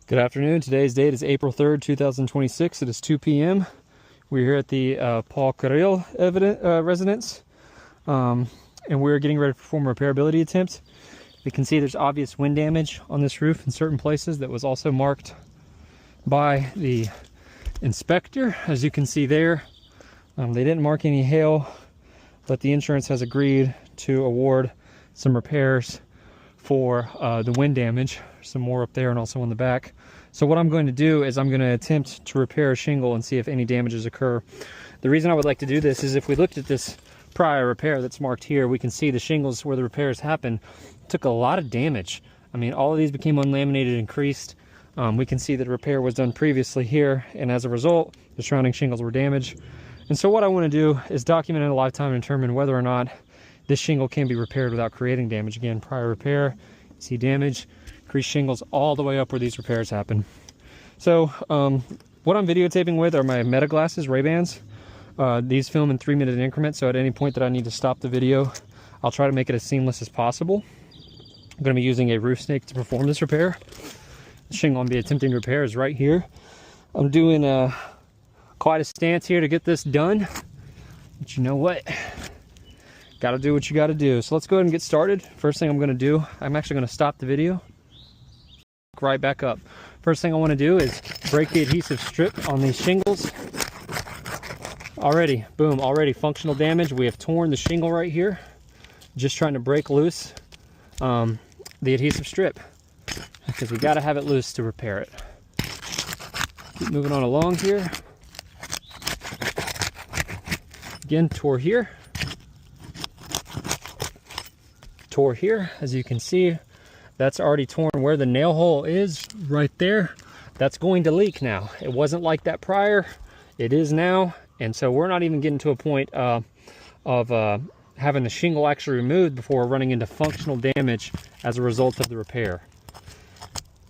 Good afternoon. Today's date is April 3rd, 2026. It is 2 p.m. We're here at the Kirill residence, and we're getting ready to perform a repairability attempt. We can see there's obvious wind damage on this roof in certain places that was also marked by the inspector. As you can see there, they didn't mark any hail, but the insurance has agreed to award some repairs for the wind damage. Some more up there and also on the back. So what I'm going to do is I'm going to attempt to repair a shingle and see if any damages occur. The reason I would like to do this is if we looked at this prior repair that's marked here, we can see the shingles where the repairs happened took a lot of damage. I mean, all of these became unlaminated and creased. We can see that a repair was done previously here, and as a result, the surrounding shingles were damaged. And so what I want to do is document in a lifetime and determine whether or not this shingle can be repaired without creating damage. Again, prior repair, see damage, creased shingles all the way up where these repairs happen. So what I'm videotaping with are my Meta glasses, Ray-Bans. These film in 3-minute increments, so at any point that I need to stop the video, I'll try to make it as seamless as possible. I'm going to be using a roof snake to perform this repair. The shingle I'm going to be attempting to repair is right here. I'm doing quite a stance here to get this done, but you know what? Gotta do what you gotta do. So let's go ahead and get started. First thing I'm gonna do, I'm actually gonna stop the video. Right back up. First thing I wanna do is break the adhesive strip on these shingles. Already, boom, already functional damage. We have torn the shingle right here. Just trying to break loose the adhesive strip, because we gotta have it loose to repair it. Keep moving on along here. Again, tore here. Tore here, as you can see, that's already torn where the nail hole is right there. That's going to leak now. It wasn't like that prior, it is now. And so we're not even getting to a point of having the shingle actually removed before we're running into functional damage as a result of the repair.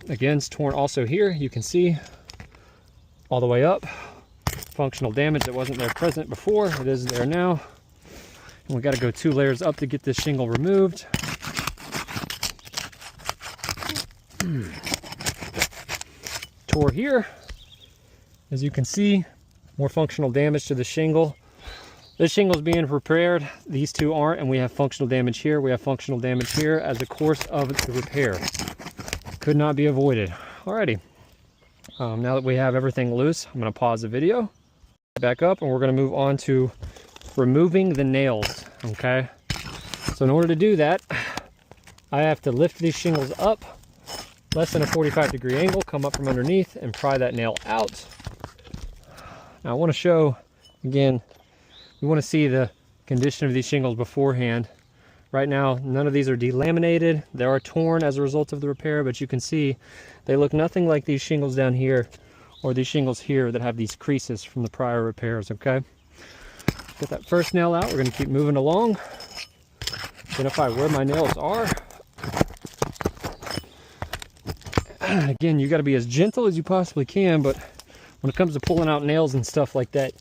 Again, it's torn also here. You can see all the way up. Functional damage that wasn't there present before, it is there now. And we got to go 2 layers up to get this shingle removed. Tore here. As you can see, more functional damage to the shingle. This shingle is being repaired. These two aren't, and we have functional damage here. We have functional damage here as the course of the repair. Could not be avoided. Alrighty. Now that we have everything loose, I'm going to pause the video. Back up, and we're going to move on to removing the nails. Okay, so in order to do that, I have to lift these shingles up less than a 45-degree angle, come up from underneath and pry that nail out. Now I want to show again, we want to see the condition of these shingles beforehand. Right now none of these are delaminated. They are torn as a result of the repair, but you can see they look nothing like these shingles down here or these shingles here that have these creases from the prior repairs. Okay, get that first nail out. We're going to keep moving along. Identify where my nails are. Again, you got to be as gentle as you possibly can, but when it comes to pulling out nails and stuff like that,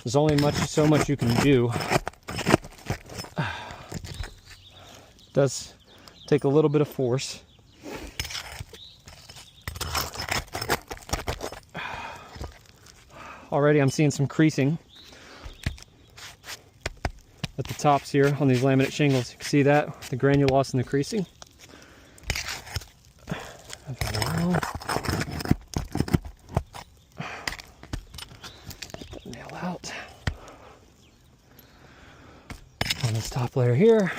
there's only so much you can do. It does take a little bit of force. Already I'm seeing some creasing at the tops here on these laminate shingles. You can see that, the granulose and the creasing. Get that nail out. On this top layer here.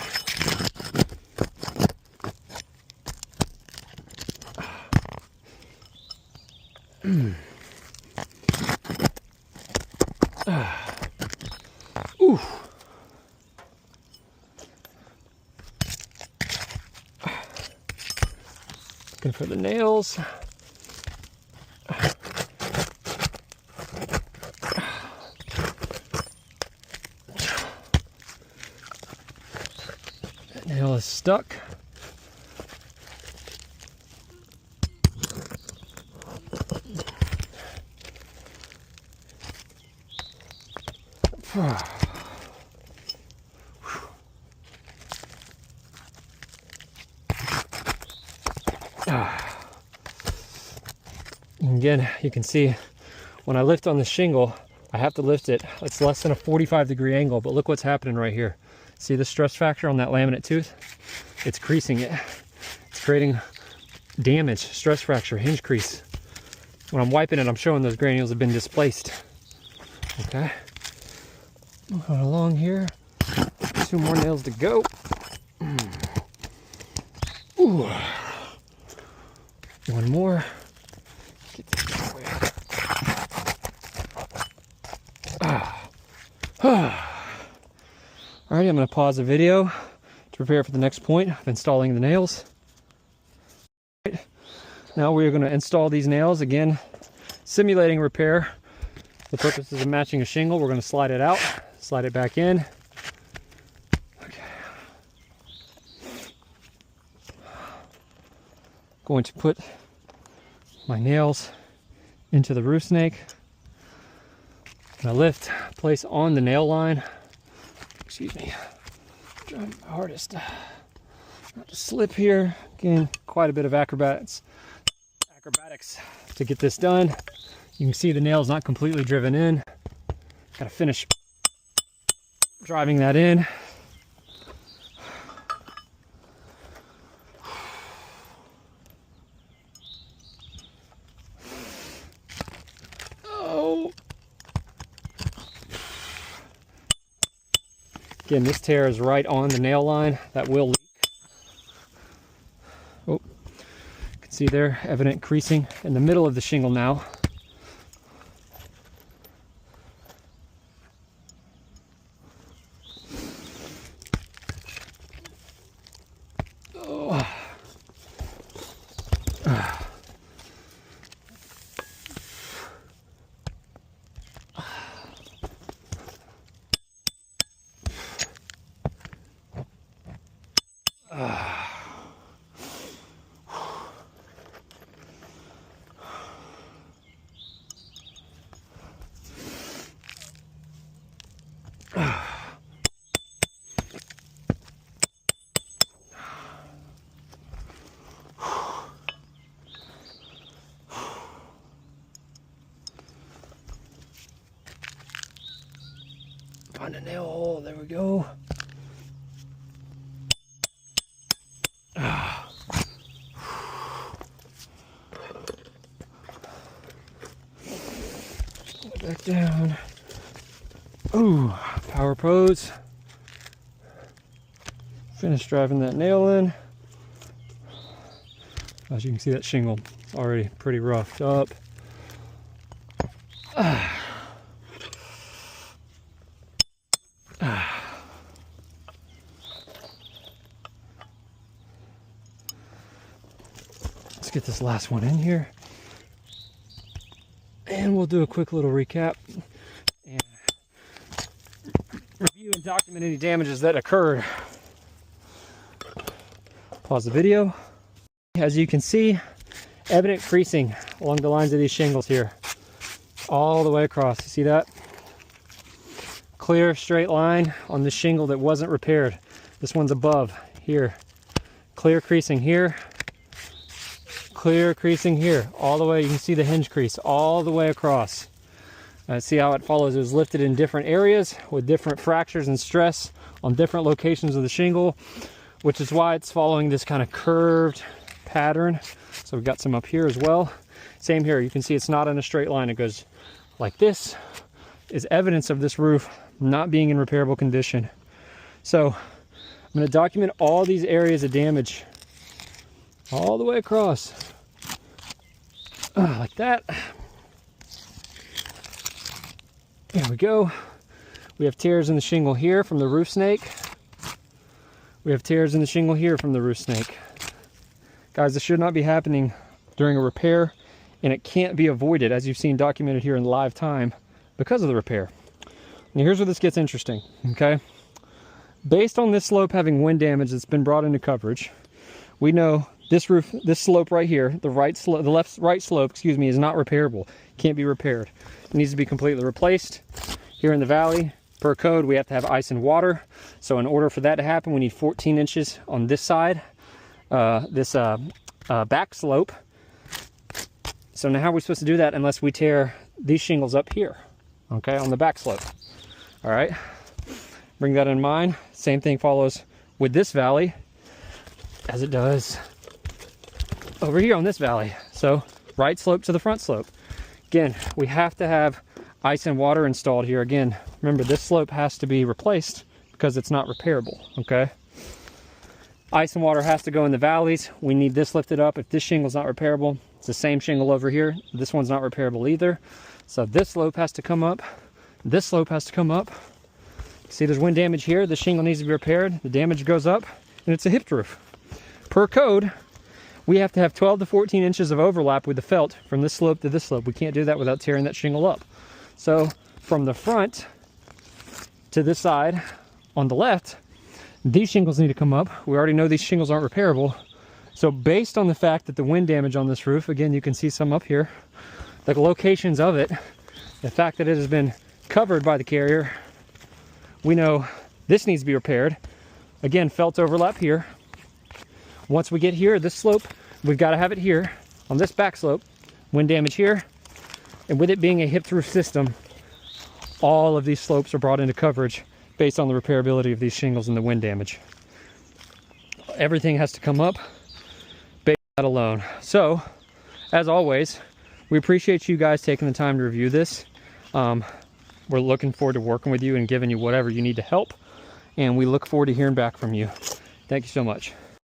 Ooh. Looking for the nails. That nail is stuck. And again, you can see when I lift on the shingle, I have to lift it. It's less than a 45-degree angle, but look what's happening right here. See the stress factor on that laminate tooth? It's creasing it. It's creating damage, stress fracture, hinge crease. When I'm wiping it, I'm showing those granules have been displaced. Okay. Moving along here. 2 more nails to go. Ooh. 1 more. Get this out of the way. Alright, I'm going to pause the video to prepare for the next point of installing the nails. Now we're going to install these nails, again simulating repair. The purposes of matching a shingle, we're going to slide it out, slide it back in. Okay. Going to put my nails into the roof snake. Gonna lift, place on the nail line. Excuse me. Trying my hardest not to slip here. Again, quite a bit of acrobatics to get this done. You can see the nail's not completely driven in. Gotta finish driving that in. Oh. Again, this tear is right on the nail line. That will leak. Oh, you can see there, evident creasing in the middle of the shingle now. Oh. Find a nail hole, there we go. Back down. Ooh, power pose. Finish driving that nail in. As you can see, that shingle is already pretty roughed up. Let's get this last one in here. And we'll do a quick little recap and review and document any damages that occurred. Pause the video. As you can see, evident creasing along the lines of these shingles here, all the way across. You see that? Clear straight line on the shingle that wasn't repaired. This one's above here. Clear creasing here. Clear creasing here, all the way. You can see the hinge crease all the way across. See how it follows. It was lifted in different areas with different fractures and stress on different locations of the shingle, which is why it's following this kind of curved pattern. So we've got some up here as well. Same here. You can see it's not in a straight line. It goes like this. Is evidence of this roof not being in repairable condition. So I'm going to document all these areas of damage all the way across. Like that. There we go. We have tears in the shingle here from the roof snake. We have tears in the shingle here from the roof snake. Guys, this should not be happening during a repair, and it can't be avoided, as you've seen documented here in live time, because of the repair. And here's where this gets interesting, okay? Based on this slope having wind damage that's been brought into coverage, we know this roof, this slope right here, the right slope, excuse me, is not repairable. Can't be repaired. It needs to be completely replaced. Here in the valley, per code, we have to have ice and water. So in order for that to happen, we need 14 inches on this side, back slope. So now how are we supposed to do that unless we tear these shingles up here, okay, on the back slope? All right, bring that in mind. Same thing follows with this valley as it does over here on this valley. So right slope to the front slope. Again, we have to have ice and water installed here. Again, remember, this slope has to be replaced because it's not repairable, okay? Ice and water has to go in the valleys. We need this lifted up. If this shingle's not repairable, it's the same shingle over here. This one's not repairable either. So this slope has to come up. This slope has to come up. See, there's wind damage here. The shingle needs to be repaired. The damage goes up, and it's a hipped roof. Per code, we have to have 12 to 14 inches of overlap with the felt from this slope to this slope. We can't do that without tearing that shingle up. So from the front to this side on the left, these shingles need to come up. We already know these shingles aren't repairable. So based on the fact that the wind damage on this roof, again, you can see some up here, the locations of it, the fact that it has been covered by the carrier, we know this needs to be repaired. Again, felt overlap here. Once we get here, this slope, we've got to have it here on this back slope. Wind damage here. And with it being a hipped roof system, all of these slopes are brought into coverage based on the repairability of these shingles and the wind damage. Everything has to come up based on that alone. So, as always, we appreciate you guys taking the time to review this. We're looking forward to working with you and giving you whatever you need to help. And we look forward to hearing back from you. Thank you so much.